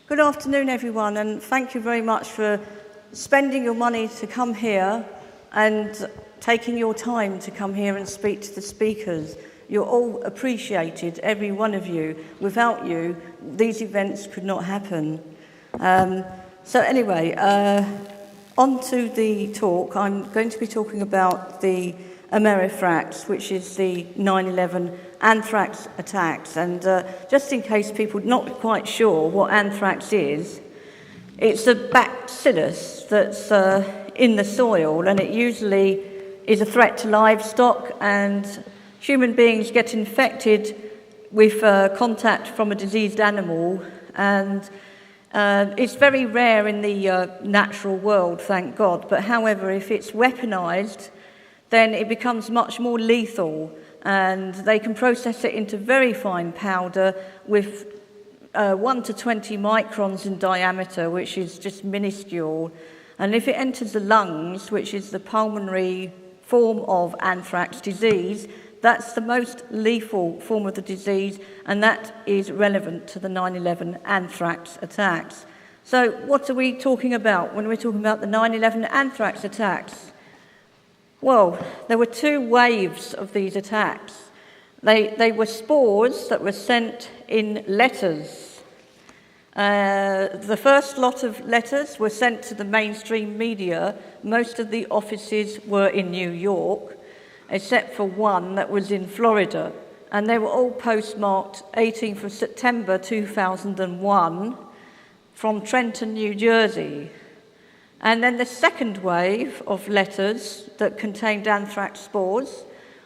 Good afternoon, everyone, and thank you very much for spending your money to come here and taking your time to come here and speak to the speakers. You're all appreciated, every one of you. Without you, these events could not happen. So anyway, on to the talk. I'm going to be talking about the amerithrax, which is the 9/11 Anthrax attacks. And just in case people are not quite sure what anthrax is, it's a bacillus that's in the soil, and it usually is a threat to livestock, and human beings get infected with contact from a diseased animal, and it's very rare in the natural world, thank God. But however, if it's weaponized, then it becomes much more lethal, and they can process it into very fine powder with 1 to 20 microns in diameter, which is just minuscule. And if it enters the lungs, which is the pulmonary form of anthrax disease, that's the most lethal form of the disease, and that is relevant to the 9/11 anthrax attacks. So what are we talking about when we're talking about the 9/11 anthrax attacks? Well, there were two waves of these attacks. They were spores that were sent in letters. The first lot of letters were sent to the mainstream media. Most of the offices were in New York, except for one that was in Florida. And they were all postmarked 18th of September 2001 from Trenton, New Jersey. And then the second wave of letters that contained anthrax spores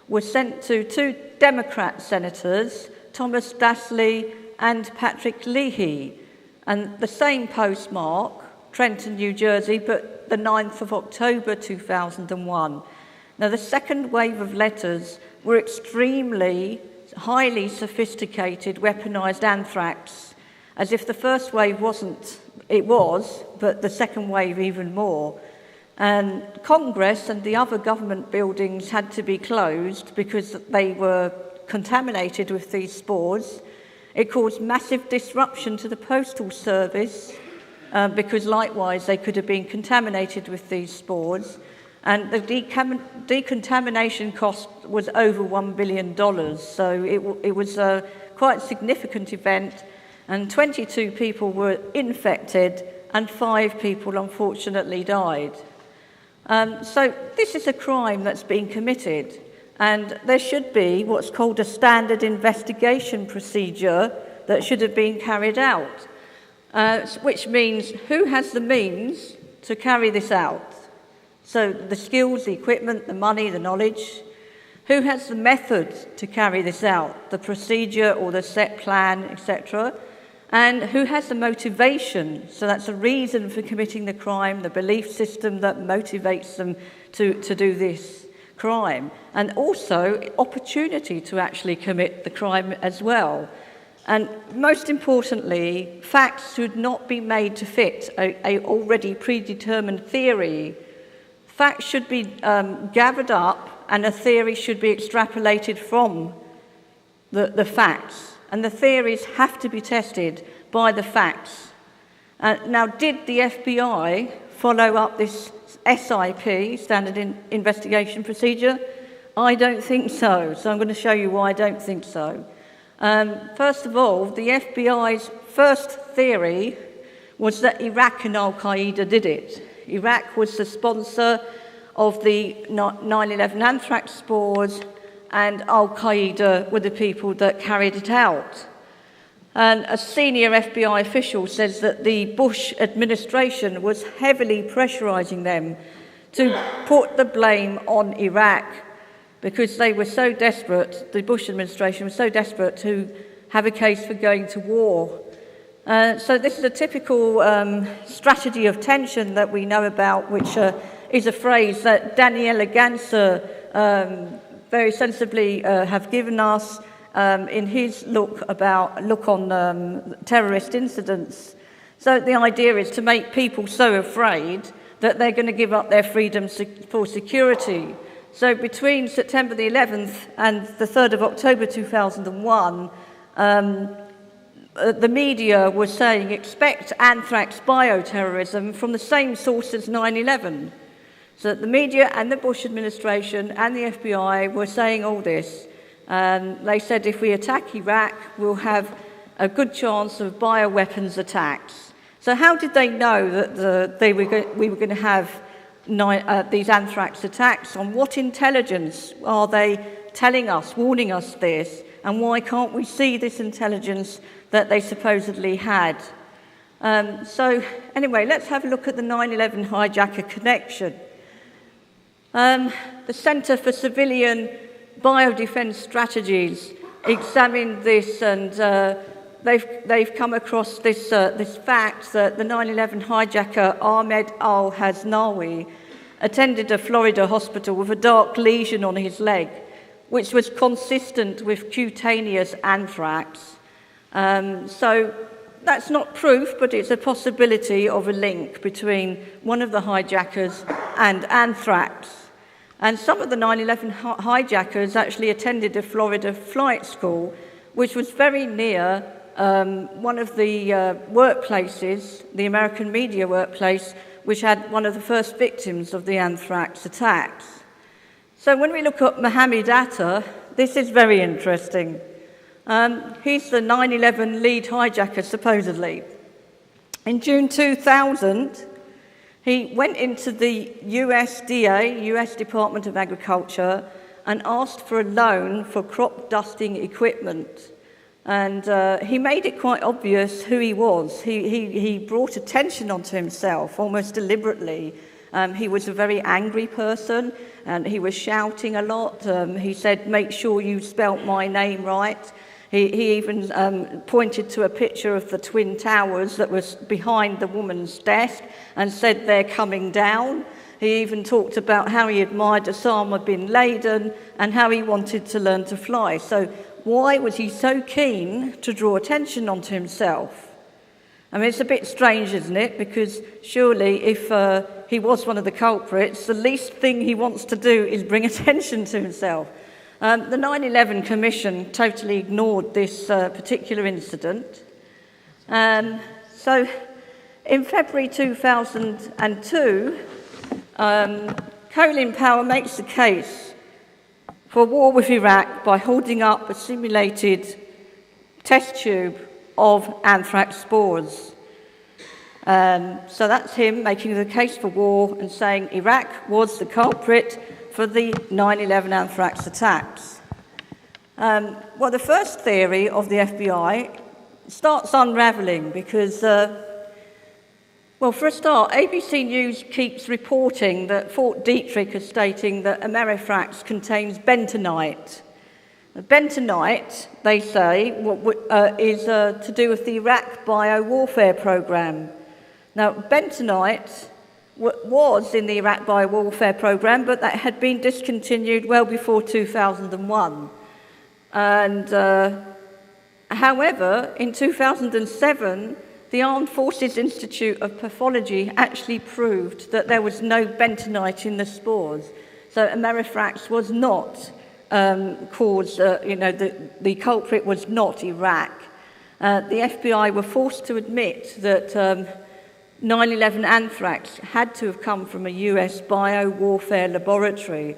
were sent to two Democrat senators, Thomas Dassey and Patrick Leahy, and the same postmark, Trenton, New Jersey, but the 9th of October 2001. Now, the second wave of letters were extremely, highly sophisticated, weaponized anthrax, as if the first wave wasn't. It was, but the second wave even more. And Congress and the other government buildings had to be closed because they were contaminated with these spores. It caused massive disruption to the Postal Service because likewise they could have been contaminated with these spores. And the decontamination cost was over $1 billion. So it was a quite significant event. And 22 people were infected, and 5 people, unfortunately, died. So this is a crime that's been committed, and there should be what's called a standard investigation procedure that should have been carried out, which means who has the means to carry this out? So the skills, the equipment, the money, the knowledge. Who has the method to carry this out, the procedure or the set plan, etc.? And who has the motivation? So that's a reason for committing the crime, the belief system that motivates them to do this crime. And also opportunity to actually commit the crime as well. And most importantly, facts should not be made to fit a already predetermined theory. Facts should be gathered up, and a theory should be extrapolated from the facts. And the theories have to be tested by the facts. Now, did the FBI follow up this SIP, Standard Investigation Procedure? I don't think so. So I'm going to show you why I don't think so. First of all, the FBI's first theory was that Iraq and Al-Qaeda did it. Iraq was the sponsor of the 9/11 anthrax spores, and Al-Qaeda were the people that carried it out. And a senior FBI official says that the Bush administration was heavily pressurizing them to put the blame on Iraq because they were so desperate, the Bush administration was so desperate to have a case for going to war. So this is a typical strategy of tension that we know about, which is a phrase that Daniela Ganser very sensibly have given us in his look on terrorist incidents. So the idea is to make people so afraid that they're going to give up their freedom for security. So between September the 11th and the 3rd of October 2001, the media was saying, expect anthrax bioterrorism from the same source as 9/11. So the media and the Bush administration and the FBI were saying all this. They said if we attack Iraq, we'll have a good chance of bioweapons attacks. So how did they know that we were going to have these anthrax attacks? On what intelligence are they telling us, warning us this? And why can't we see this intelligence that they supposedly had? So anyway, let's have a look at the 9/11 hijacker connection. The Centre for Civilian Biodefence Strategies examined this, and they've come across this fact that the 9/11 hijacker Ahmed al-Hasnawi attended a Florida hospital with a dark lesion on his leg, which was consistent with cutaneous anthrax. So that's not proof, but it's a possibility of a link between one of the hijackers and anthrax. And some of the 9/11 hijackers actually attended a Florida flight school, which was very near one of the workplaces, the American media workplace, which had one of the first victims of the anthrax attacks. So when we look at Mohammed Atta, this is very interesting. He's the 9/11 lead hijacker, supposedly. In June 2000, he went into the USDA, US Department of Agriculture, and asked for a loan for crop dusting equipment. And he made it quite obvious who he was. He brought attention onto himself almost deliberately. He was a very angry person, and he was shouting a lot. He said, "Make sure you spelt my name right." He even pointed to a picture of the Twin Towers that was behind the woman's desk and said, "They're coming down." He even talked about how he admired Osama bin Laden and how he wanted to learn to fly. So why was he so keen to draw attention onto himself? I mean, it's a bit strange, isn't it? Because surely if he was one of the culprits, the least thing he wants to do is bring attention to himself. The 9/11 Commission totally ignored this particular incident. So in February 2002, Colin Powell makes the case for war with Iraq by holding up a simulated test tube of anthrax spores. So that's him making the case for war and saying Iraq was the culprit for the 9/11 anthrax attacks. Well, the first theory of the FBI starts unravelling because, well, for a start, ABC News keeps reporting that Fort Detrick is stating that amerithrax contains bentonite. Bentonite, they say, is to do with the Iraq biowarfare program. Now, bentonite was in the Iraq biowarfare program, but that had been discontinued well before 2001. And however, in 2007, the Armed Forces Institute of Pathology actually proved that there was no bentonite in the spores. So amerithrax was not the culprit was not Iraq. The FBI were forced to admit that 9/11 anthrax had to have come from a US biowarfare laboratory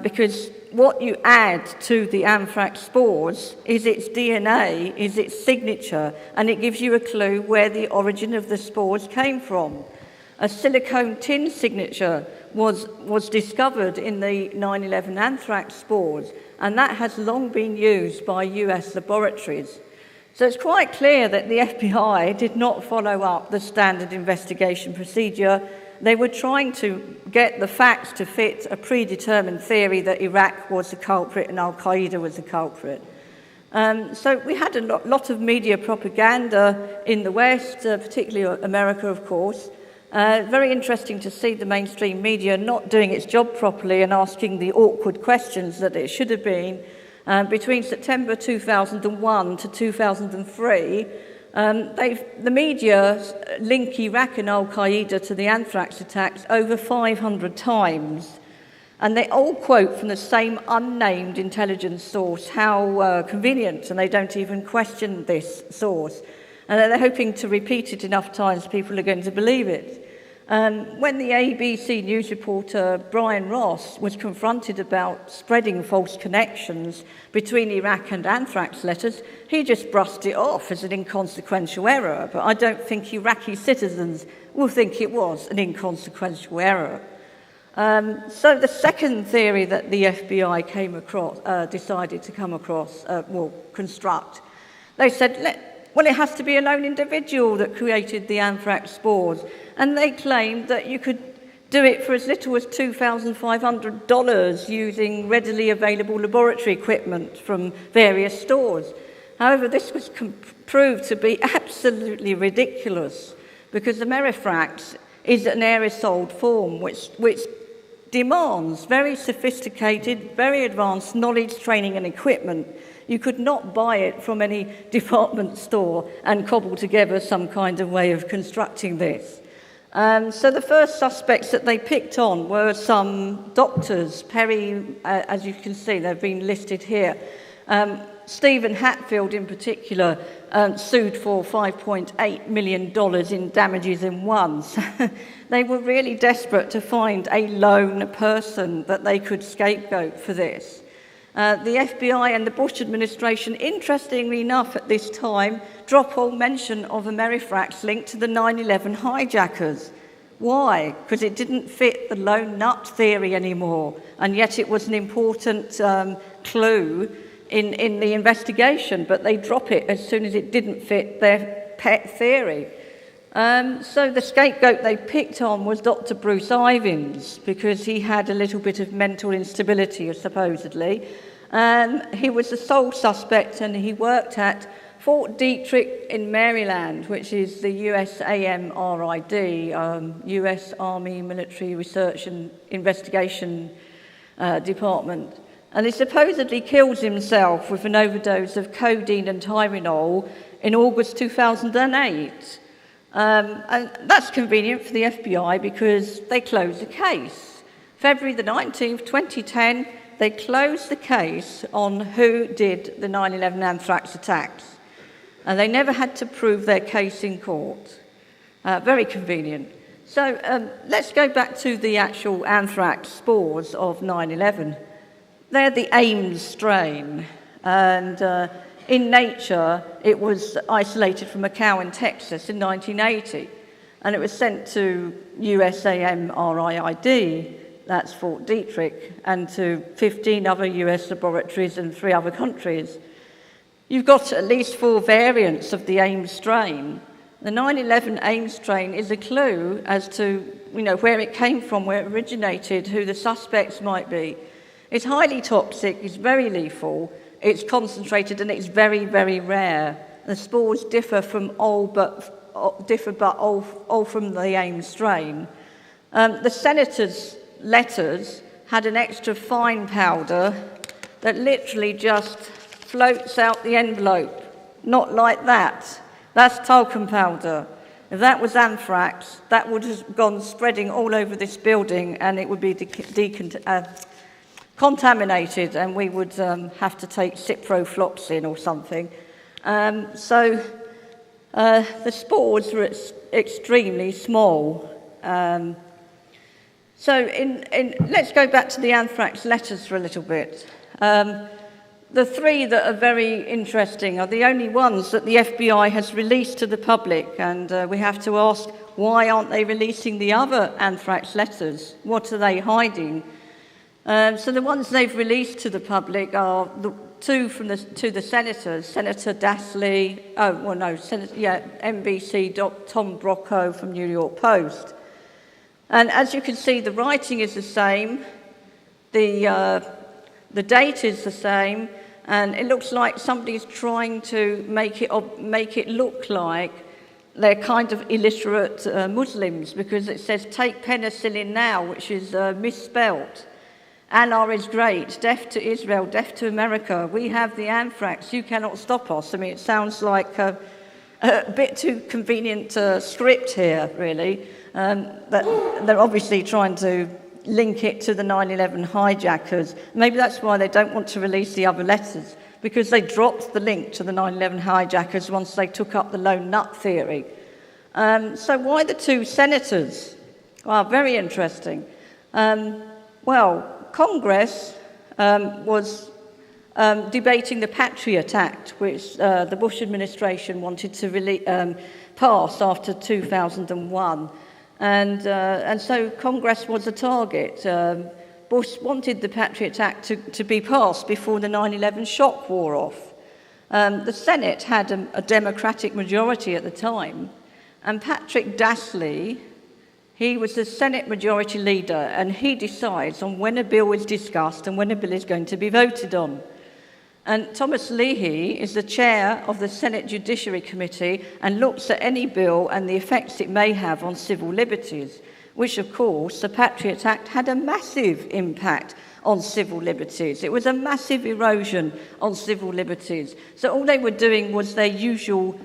because what you add to the anthrax spores is its DNA, is its signature, and it gives you a clue where the origin of the spores came from. A silicone tin signature was discovered in the 9/11 anthrax spores, and that has long been used by US laboratories. So it's quite clear that the FBI did not follow up the standard investigation procedure. They were trying to get the facts to fit a predetermined theory that Iraq was the culprit and Al-Qaeda was the culprit. So we had a lot of media propaganda in the West, particularly America, of course. Very interesting to see the mainstream media not doing its job properly and asking the awkward questions that it should have been. Between September 2001 to 2003, the media link Iraq and Al-Qaeda to the anthrax attacks over 500 times. And they all quote from the same unnamed intelligence source. How convenient, and they don't even question this source. And they're hoping to repeat it enough times people are going to believe it. When the ABC news reporter Brian Ross was confronted about spreading false connections between Iraq and Anthrax letters, he just brushed it off as an inconsequential error. But I don't think Iraqi citizens will think it was an inconsequential error. So the second theory that the FBI came across, decided to come across, construct, they said, well, it has to be a lone individual that created the anthrax spores. And they claimed that you could do it for as little as $2,500 using readily available laboratory equipment from various stores. However, this was proved to be absolutely ridiculous because amerithrax is an aerosol form which demands very sophisticated, very advanced knowledge, training and equipment. You could not buy it from any department store and cobble together some kind of way of constructing this. So the first suspects that they picked on were some doctors. Perry, as you can see, they've been listed here. Stephen Hatfield, in particular, sued for $5.8 million in damages in ones. They were really desperate to find a lone person that they could scapegoat for this. The FBI and the Bush administration, interestingly enough at this time, drop all mention of amerithrax linked to the 9/11 hijackers. Why? Because it didn't fit the lone nut theory anymore, and yet it was an important clue in the investigation, but they drop it as soon as it didn't fit their pet theory. So the scapegoat they picked on was Dr. Bruce Ivins, because he had a little bit of mental instability, supposedly. He was the sole suspect, and he worked at Fort Detrick in Maryland, which is the USAMRID, US Army Military Research and Investigation Department. And he supposedly kills himself with an overdose of codeine and Tylenol in August 2008. And that's convenient for the FBI because they closed the case. February the 19th, 2010, they closed the case on who did the 9/11 anthrax attacks. And they never had to prove their case in court. Very convenient. So let's go back to the actual anthrax spores of 9/11. They're the Ames strain. And in nature, it was isolated from a cow in Texas in 1980. And it was sent to USAMRID, that's Fort Detrick, and to 15 other US laboratories and 3 other countries. You've got at least 4 variants of the Ames strain. The 9/11 Ames strain is a clue as to, where it came from, where it originated, who the suspects might be. It's highly toxic, it's very lethal, it's concentrated, and it's very, very rare. The spores differ all from the Ames strain. The senator's letters had an extra fine powder that literally just floats out the envelope. Not like that. That's talcum powder. If that was anthrax, that would have gone spreading all over this building, and it would be contaminated, and we would have to take ciprofloxacin or something. So the spores were extremely small. Let's go back to the anthrax letters for a little bit. The 3 that are very interesting are the only ones that the FBI has released to the public, and we have to ask, why aren't they releasing the other anthrax letters? What are they hiding? So the ones they've released to the public are the 2 to the senators, Senator Dasley, NBC Tom Brocco from New York Post. And as you can see, the writing is the same, the date is the same, and it looks like somebody's trying to make it look like they're kind of illiterate Muslims, because it says, take penicillin now, which is misspelt. Allah is great, death to Israel, death to America. We have the anthrax, you cannot stop us. I mean, it sounds like a bit too convenient script here, really. That they're obviously trying to link it to the 9/11 hijackers. Maybe that's why they don't want to release the other letters, because they dropped the link to the 9/11 hijackers once they took up the lone nut theory. So why the two senators? Well, very interesting. Congress was debating the Patriot Act, which the Bush administration wanted to pass after 2001. And so Congress was a target. Bush wanted the Patriot Act to be passed before the 9/11 shock wore off. The Senate had a Democratic majority at the time, and Patrick Dassley, he was the Senate Majority Leader, and he decides on when a bill is discussed and when a bill is going to be voted on. And Thomas Leahy is the chair of the Senate Judiciary Committee and looks at any bill and the effects it may have on civil liberties, which, of course, the Patriot Act had a massive impact on civil liberties. It was a massive erosion on civil liberties. So all they were doing was their usual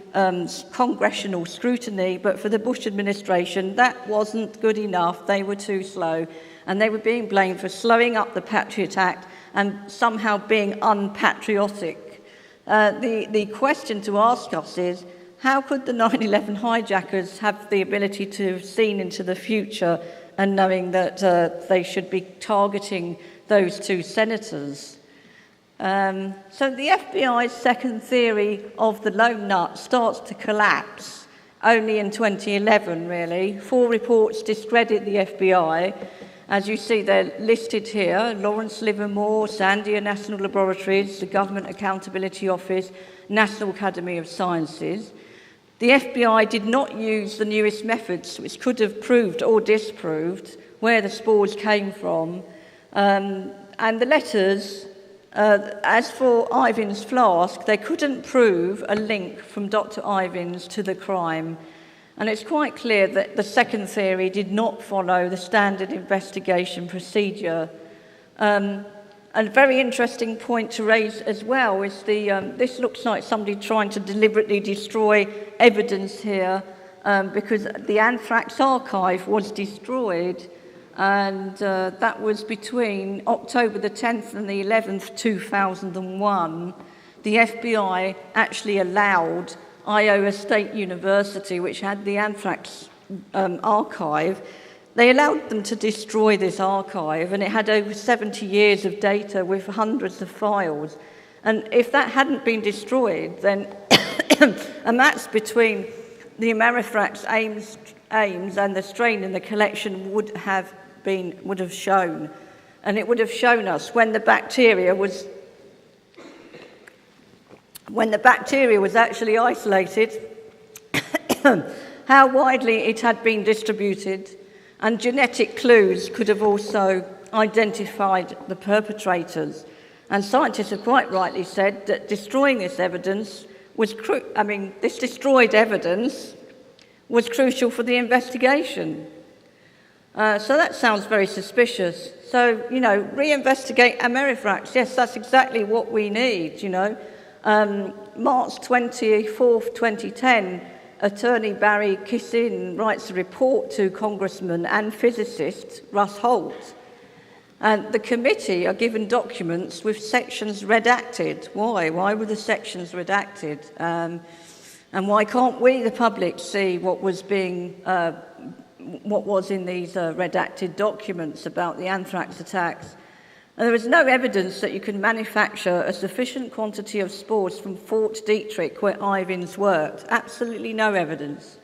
congressional scrutiny, but for the Bush administration, that wasn't good enough. They were too slow, and they were being blamed for slowing up the Patriot Act and somehow being unpatriotic. The question to ask us is, how could the 9/11 hijackers have the ability to have seen into the future and knowing that they should be targeting those two senators? So the FBI's second theory of the lone nut starts to collapse only in 2011, really. 4 reports discredit the FBI. As you see, they're listed here: Lawrence Livermore, Sandia National Laboratories, the Government Accountability Office, National Academy of Sciences. The FBI did not use the newest methods, which could have proved or disproved where the spores came from. And the letters, as for Ivan's flask, they couldn't prove a link from Dr. Ivins to the crime. And it's quite clear that the second theory did not follow the standard investigation procedure. A very interesting point to raise as well is this looks like somebody trying to deliberately destroy evidence here, because the Anthrax archive was destroyed, and that was between October the 10th and the 11th, 2001. The FBI actually allowed Iowa State University, which had the Anthrax archive, they allowed them to destroy this archive, and it had over 70 years of data with hundreds of files. And if that hadn't been destroyed, then a match between the amerithrax Ames and the strain in the collection would have shown. And it would have shown us when the bacteria was actually isolated, how widely it had been distributed, and genetic clues could have also identified the perpetrators. And scientists have quite rightly said that destroying this evidence this destroyed evidence was crucial for the investigation. So that sounds very suspicious. So, reinvestigate amerithrax. Yes, that's exactly what we need, March 24th, 2010, Attorney Barry Kissin writes a report to Congressman and physicist Russ Holt. And the committee are given documents with sections redacted. Why? Why were the sections redacted? And why can't we, the public, see what was in these redacted documents about the anthrax attacks? And there is no evidence that you can manufacture a sufficient quantity of spores from Fort Detrick, where Ivins worked. Absolutely no evidence.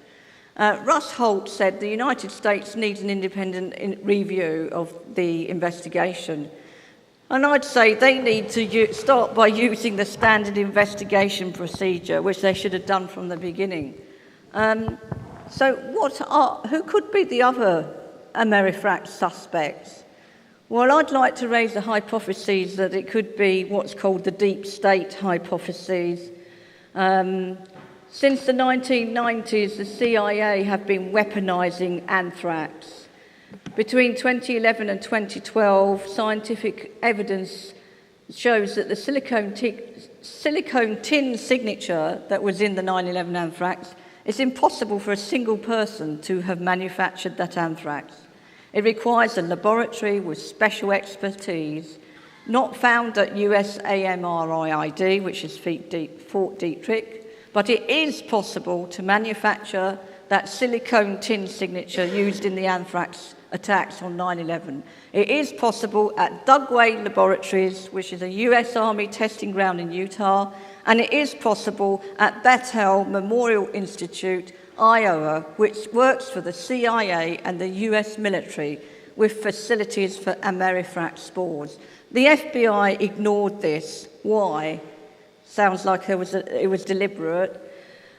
Russ Holt said the United States needs an independent review of the investigation. And I'd say they need to start by using the standard investigation procedure, which they should have done from the beginning. So who could be the other amerithrax suspects? Well, I'd like to raise the hypothesis that it could be what's called the deep state hypothesis. Since the 1990s, the CIA have been weaponizing anthrax. Between 2011 and 2012, scientific evidence shows that the silicone tin signature that was in the 9/11 anthrax, it's impossible for a single person to have manufactured that anthrax. It requires a laboratory with special expertise, not found at USAMRIID, which is Fort Detrick, but it is possible to manufacture that silicone tin signature used in the Anthrax attacks on 9/11. It is possible at Dugway Laboratories, which is a US Army testing ground in Utah, and it is possible at Bethel Memorial Institute, Iowa, which works for the CIA and the US military with facilities for amerithrax spores. The FBI ignored this. Why? Sounds like it was deliberate.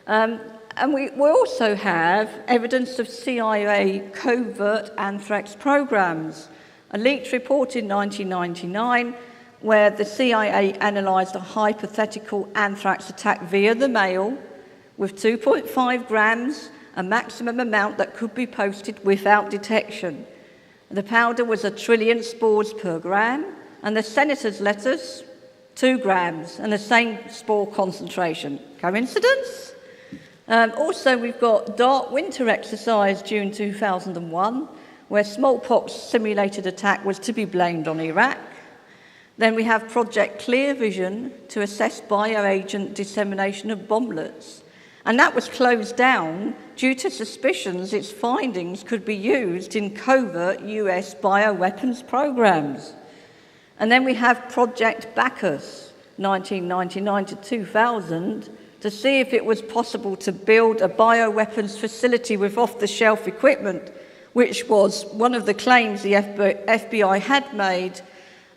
And we also have evidence of CIA covert anthrax programs. A leaked report in 1999 where the CIA analysed a hypothetical anthrax attack via the mail with 2.5 grams, a maximum amount that could be posted without detection. The powder was 1 trillion spores per gram, and the senator's letters, 2 grams, and the same spore concentration. Coincidence? Also, we've got Dark Winter Exercise, June 2001, where smallpox simulated attack was to be blamed on Iraq. Then we have Project Clear Vision to assess bioagent dissemination of bomblets. And that was closed down due to suspicions its findings could be used in covert US bioweapons programs. And then we have Project Bacchus, 1999 to 2000, to see if it was possible to build a bioweapons facility with off-the-shelf equipment, which was one of the claims the FBI had made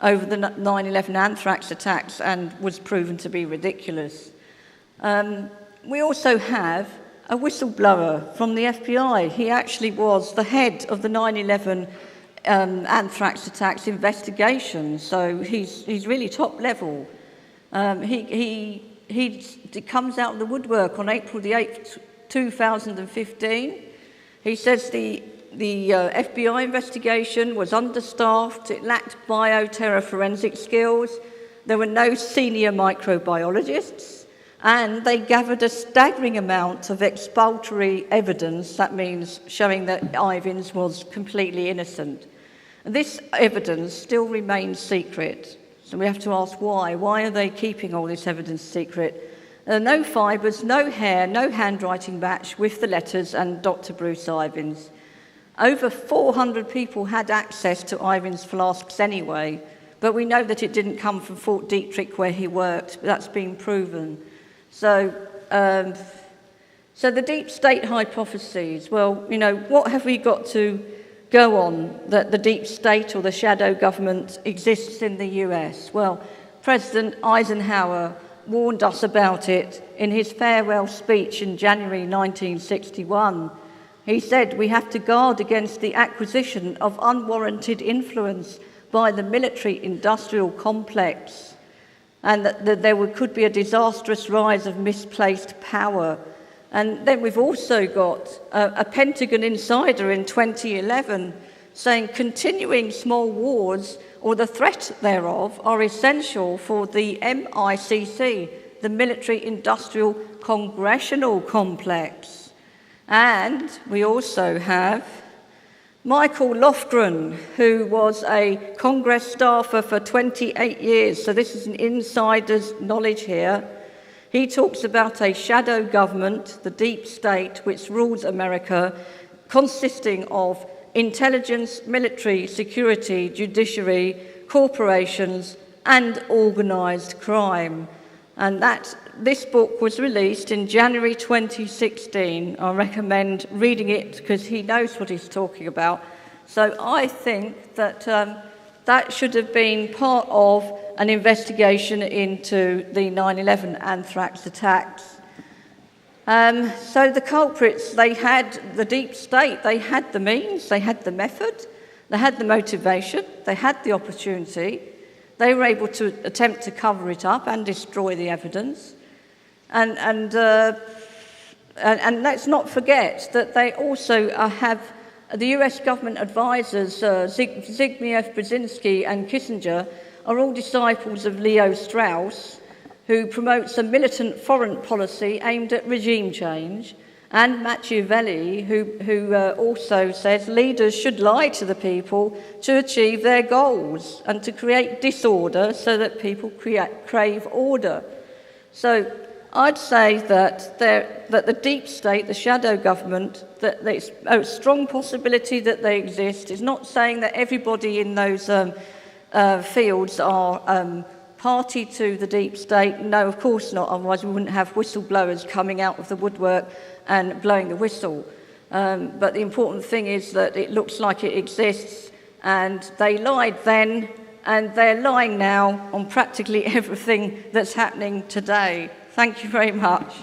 over the 9/11 anthrax attacks and was proven to be ridiculous. We also have a whistleblower from the FBI. He actually was the head of the 9/11 anthrax attacks investigation, so he's really top level. He comes out of the woodwork on April the 8th, 2015. He says the FBI investigation was understaffed, it lacked bioterror forensic skills, there were no senior microbiologists, and they gathered a staggering amount of expulsory evidence, that means showing that Ivins was completely innocent. This evidence still remains secret, so we have to ask why. Why are they keeping all this evidence secret? No fibres, no hair, no handwriting match with the letters and Dr. Bruce Ivins. Over 400 people had access to Ivins' flasks anyway, but we know that it didn't come from Fort Detrick where he worked. That's been proven. So the deep state hypotheses, well, you know, what have we got to go on that the deep state or the shadow government exists in the US? Well, President Eisenhower warned us about it in his farewell speech in January 1961. He said we have to guard against the acquisition of unwarranted influence by the military-industrial complex, and that there could be a disastrous rise of misplaced power. And then we've also got a Pentagon insider in 2011 saying continuing small wars or the threat thereof are essential for the MICC, the military-industrial congressional complex. And we also have Michael Lofgren, who was a Congress staffer for 28 years, so this is an insider's knowledge here. He talks about a shadow government, the deep state, which rules America, consisting of intelligence, military, security, judiciary, corporations, and organised crime. And this book was released in January 2016. I recommend reading it because he knows what he's talking about. So I think that that should have been part of an investigation into the 9/11 anthrax attacks. So the culprits, they had the deep state, they had the means, they had the method, they had the motivation, they had the opportunity. They were able to attempt to cover it up and destroy the evidence. And let's not forget that they also have the US government advisors, Zbigniew Brzezinski and Kissinger, are all disciples of Leo Strauss, who promotes a militant foreign policy aimed at regime change. and Machiavelli, who also says leaders should lie to the people to achieve their goals and to create disorder so that people crave order. So I'd say that the deep state, the shadow government, that there's a strong possibility that they exist. It's not saying that everybody in those fields are party to the deep state. No, of course not. Otherwise, we wouldn't have whistleblowers coming out of the woodwork and blowing the whistle. But the important thing is that it looks like it exists, and they lied then, and they're lying now on practically everything that's happening today. Thank you very much.